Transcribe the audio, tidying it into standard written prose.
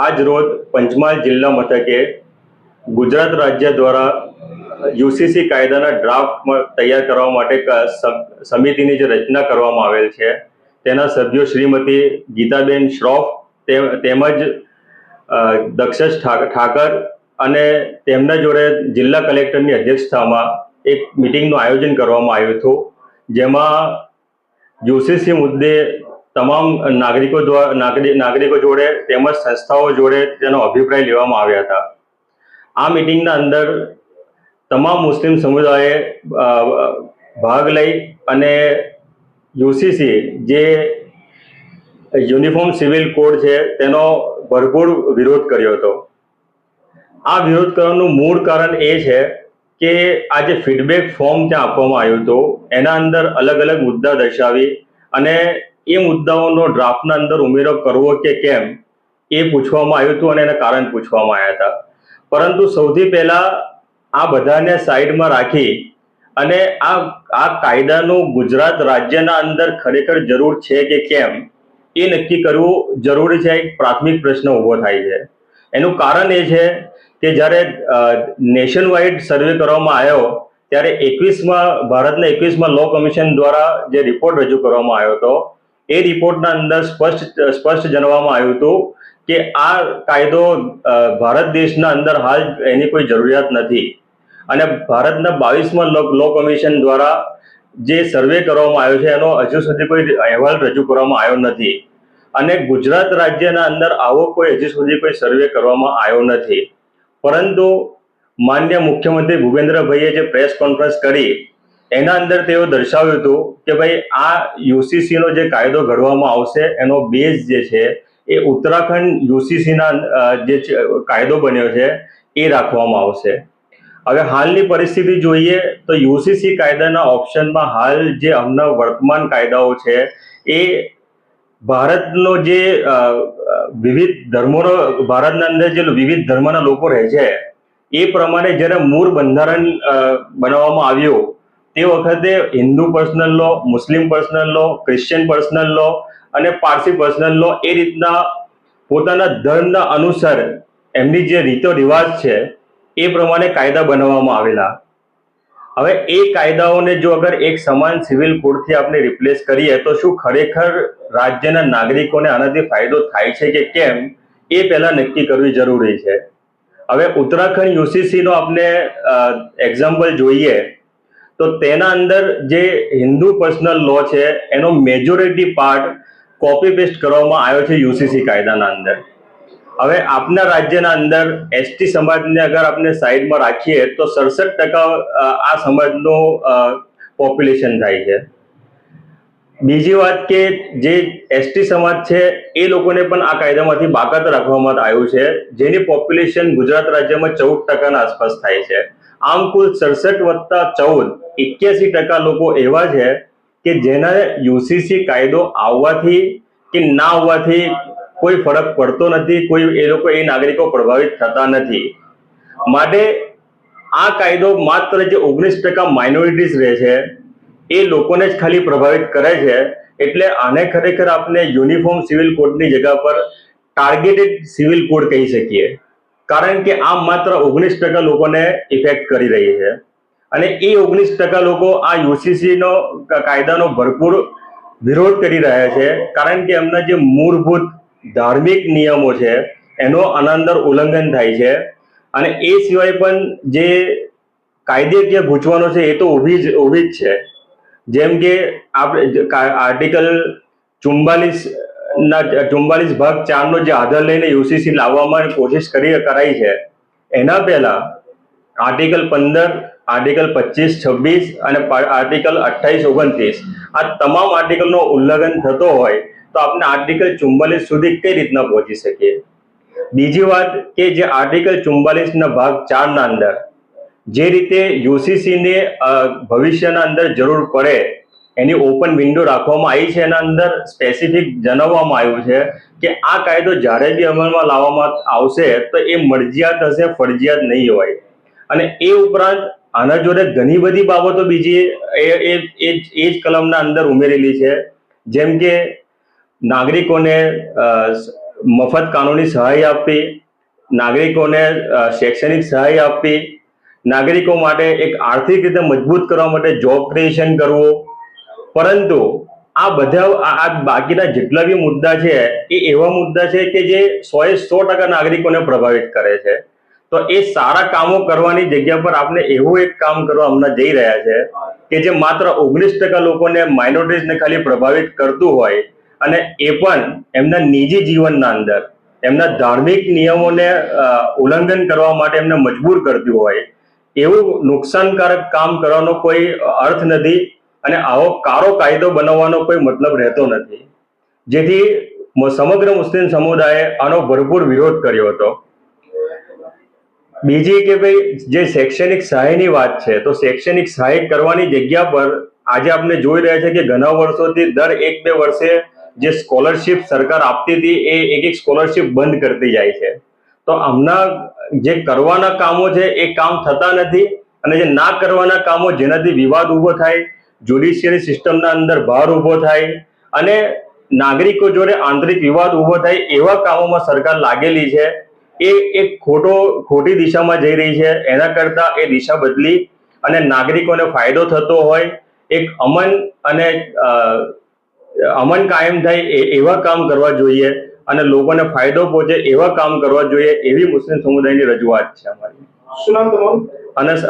આજ રોજ પંચમહાલ જિલ્લા મથકે ગુજરાત રાજ્ય દ્વારા યુસીસી કાયદાના ડ્રાફ્ટ તૈયાર કરવા માટે સમિતિની જે રચના કરવામાં આવેલ છે તેના સભ્યો શ્રીમતી ગીતાબેન શ્રોફ તેમજ દક્ષેશ ઠાકર અને તેમના જોડે જિલ્લા કલેક્ટરની અધ્યક્ષતામાં એક મિટિંગનું આયોજન કરવામાં આવ્યું હતું, જેમાં યુસીસી મુદ્દે તમામ નાગરિકો જોડે તેમજ સંસ્થાઓ જોડે તેનો અભિપ્રાય લેવામાં આવ્યા હતા. આ મિટિંગના અંદર તમામ મુસ્લિમ સમુદાયે ભાગ લઈ અને યુસીસી જે યુનિફોર્મ સિવિલ કોડ છે તેનો ભરપૂર વિરોધ કર્યો હતો. આ વિરોધ કરવાનું મૂળ કારણ એ છે કે આ જે ફીડબેક ફોર્મ ત્યાં આપવામાં આવ્યું હતું એના અંદર અલગ અલગ મુદ્દા દર્શાવી અને એ મુદ્દાઓનો ડ્રાફ્ટના અંદર ઉમેરો કરવો કે કેમ એ પૂછવામાં આવ્યું હતું અને એના કારણ પૂછવામાં આવ્યા હતા. પરંતુ સૌથી પહેલા આ બધાને સાઈડમાં રાખી અને આ કાયદાનું ગુજરાત રાજ્યના અંદર ખરેખર જરૂર છે કે કેમ એ નક્કી કરવું જરૂરી છે. એક પ્રાથમિક પ્રશ્ન ઊભો થાય છે. એનું કારણ એ છે કે જ્યારે નેશન વાઇડ સર્વે કરવામાં આવ્યો ત્યારે ભારતના 21માં લો કમિશન દ્વારા જે રિપોર્ટ રજૂ કરવામાં આવ્યો હતો એ રિપોર્ટના અંદર સ્પષ્ટ જણાવવામાં આવ્યું હતું કે આ કાયદો ભારત દેશના અંદર હાલ એની કોઈ જરૂરિયાત નથી અને ભારતના 22માં લો કમિશન દ્વારા જે સર્વે કરવામાં આવ્યો છે એનો હજુ સુધી કોઈ અહેવાલ રજૂ કરવામાં આવ્યો નથી અને ગુજરાત રાજ્યના અંદર આવો કોઈ હજુ સુધી કોઈ સર્વે કરવામાં આવ્યો નથી. પરંતુ માન્ય મુખ્યમંત્રી ભૂપેન્દ્રભાઈએ જે પ્રેસ કોન્ફરન્સ કરી એના અંદર તેઓ દર્શાવ્યું હતું કે ભાઈ આ યુસીસીનો જે કાયદો ઘડવામાં આવશે એનો બેઝ જે છે એ ઉત્તરાખંડ યુસીસીના જે કાયદો બન્યો છે એ રાખવામાં આવશે. હવે હાલની પરિસ્થિતિ જોઈએ તો યુસીસી કાયદાના ઓપ્શનમાં હાલ જે હમણાં વર્તમાન કાયદાઓ છે એ ભારતનો જે વિવિધ ધર્મોનો ભારતના અંદર જે વિવિધ ધર્મના લોકો રહે છે એ પ્રમાણે જ્યારે મૂળ બંધારણ બનાવવામાં આવ્યું તે વખતે Hindu personal law, Muslim personal law, Christian personal law અને પારસી પર્સનલ લો એ રીતના પોતાના ધર્મના અનુસાર એમની જે રીતો રિવાજ છે એ પ્રમાણે કાયદા બનાવવામાં આવેલા. હવે એ કાયદાઓને જો અગર એક સમાન સિવિલ કોડથી આપણે રિપ્લેસ કરીએ તો શું ખરેખર રાજ્યના નાગરિકોને આનાથી ફાયદો થાય છે કે કેમ એ પહેલા નક્કી કરવી જરૂરી છે. હવે ઉત્તરાખંડ યુસીસીનો આપણે એક્ઝામ્પલ જોઈએ તો તેના અંદર જે હિન્દુ પર્સનલ લો છે એનો મેજોરિટી પાર્ટ કોપી પેસ્ટ કરવામાં આવ્યો છે યુસીસી કાયદાના અંદર. હવે આપના રાજ્યના અંદર એસટી સમાજને અગર આપણે સાઈડમાં રાખીએ તો 67% આ સમાજનું પોપ્યુલેશન થાય છે. બીજી વાત કે જે એસટી સમાજ છે એ લોકોને પણ આ કાયદામાંથી બાકાત રાખવામાં આવ્યું છે, જેની પોપ્યુલેશન ગુજરાત રાજ્યમાં 14% આસપાસ થાય છે. આમ કુલ 67+14 81% લોકો એવા છે કે જેના યુસીસી કાયદો આવવાથી કે ના આવવાથી કોઈ ફરક પડતો નથી, એ લોકો એ નાગરિકો પ્રભાવિત થતા નથી. માટે આ કાયદો માત્ર જે 19% માઇનોરિટીઝ રહે છે એ લોકોને જ ખાલી પ્રભાવિત કરે છે. એટલે આને ખરેખર આપણે યુનિફોર્મ સિવિલ કોડની જગ્યા પર ટાર્ગેટેડ સિવિલ કોડ કહી શકીએ, કારણ કે આ માત્ર 19% લોકોને ઇફેક્ટ કરી રહી છે અને એ 19% લોકો આ યુસીસીનો કાયદાનો ભરપૂર વિરોધ કરી રહ્યા છે, કારણ કે એમના જે મૂળભૂત ધાર્મિક નિયમો છે એનો આના અંદર ઉલ્લંઘન થાય છે અને એ સિવાય પણ જે કાયદેકીય ગૂંચવણો છે એ તો ઊભી જ છે. જેમ કે આપણે આર્ટિકલ 44 ભાગ 4નો જે આધાર લઈને યુસીસી લાવવામાં કોશિશ કરાઈ છે, એના પહેલા આર્ટિકલ 15, આર્ટિકલ 25, 26 અને આર્ટિકલ 28, 29 આ તમામ આર્ટિકલનો ઉલ્લંઘન થતો હોય તો આપણે આર્ટિકલ 44 સુધી કઈ રીતના પહોંચી શકીએ. બીજી વાત કે જે આર્ટિકલ 44ના ભાગ 4ના અંદર જે રીતે યુસીસીને ભવિષ્યના અંદર જરૂર પડે એની ઓપન વિન્ડો રાખવામાં આવી છે, એના અંદર સ્પેસિફિક જણાવવામાં આવ્યું છે કે આ કાયદો જ્યારે બી અમલમાં લાવવામાં આવશે તો એ મરજિયાત હશે, ફરજિયાત નહીં હોય. અને એ ઉપરાંત આના જોડે ઘણી બધી બાબતો બીજી એ જ કલમના અંદર ઉમેરેલી છે, જેમ કે નાગરિકોને મફત કાનૂની સહાય આપવી, નાગરિકોને શૈક્ષણિક સહાય આપવી, નાગરિકો માટે એક આર્થિક રીતે મજબૂત કરવા માટે જોબ ક્રિએશન કરવું. પરંતુ આ બધા આ બાકીના જેટલા બી મુદ્દા છે એ એવા મુદ્દા છે કે જે 100% નાગરિકોને પ્રભાવિત કરે છે. તો એ સારા કામો કરવાની જગ્યા પર આપણે એવું એક કામ કરવા હમણાં જઈ રહ્યા છે કે જે માત્ર 19% લોકોને, માઇનોરિટીઝને ખાલી પ્રભાવિત કરતું હોય, અને એ પણ એમના નિજી જીવનના અંદર એમના ધાર્મિક નિયમોને ઉલ્લંઘન કરવા માટે એમને મજબૂર કરતું હોય, એવું નુકસાનકારક કામ કરવાનો કોઈ અર્થ નથી અને આવો કાળો કાયદો બનાવવાનો કોઈ મતલબ રહેતો નથી. જેથી સમગ્ર મુસ્લિમ સમુદાયે આનો ભરપૂર વિરોધ કર્યો હતો. બીજી કે ભાઈ જે શૈક્ષણિક સહાયની વાત છે, તો શૈક્ષણિક સહાય કરવાની જગ્યા પર આજે આપણે જોઈ રહ્યા છે કે ઘણા વર્ષોથી દર 1-2 વર્ષે જે સ્કોલરશિપ સરકાર આપતી હતી એ એક સ્કોલરશિપ બંધ કરતી જાય છે. તો હમણાં જે કરવાના કામો છે એ કામ થતા નથી, અને જે ના કરવાના કામો જેનાથી વિવાદ ઉભો થાય, જ્યુડિશિયરી સિસ્ટમના અંદર ભાર ઉભો થાય અને નાગરિકો જોડે આંતરિક વિવાદ ઉભો થાય એવા કામોમાં સરકાર લાગેલી છે. એ એક ખોટી દિશામાં જઈ રહી છે. એના કરતા એ દિશા બદલી અને નાગરિકોને ફાયદો થતો હોય, એક અમન કાયમ થાય એવા કામ કરવા જોઈએ અને લોકોને ફાયદો પહોંચે એવા કામ કરવા જોઈએ, એવી મુસ્લિમ સમુદાયની રજૂઆત છે અમારી. શું નામ તમારું? અનસ.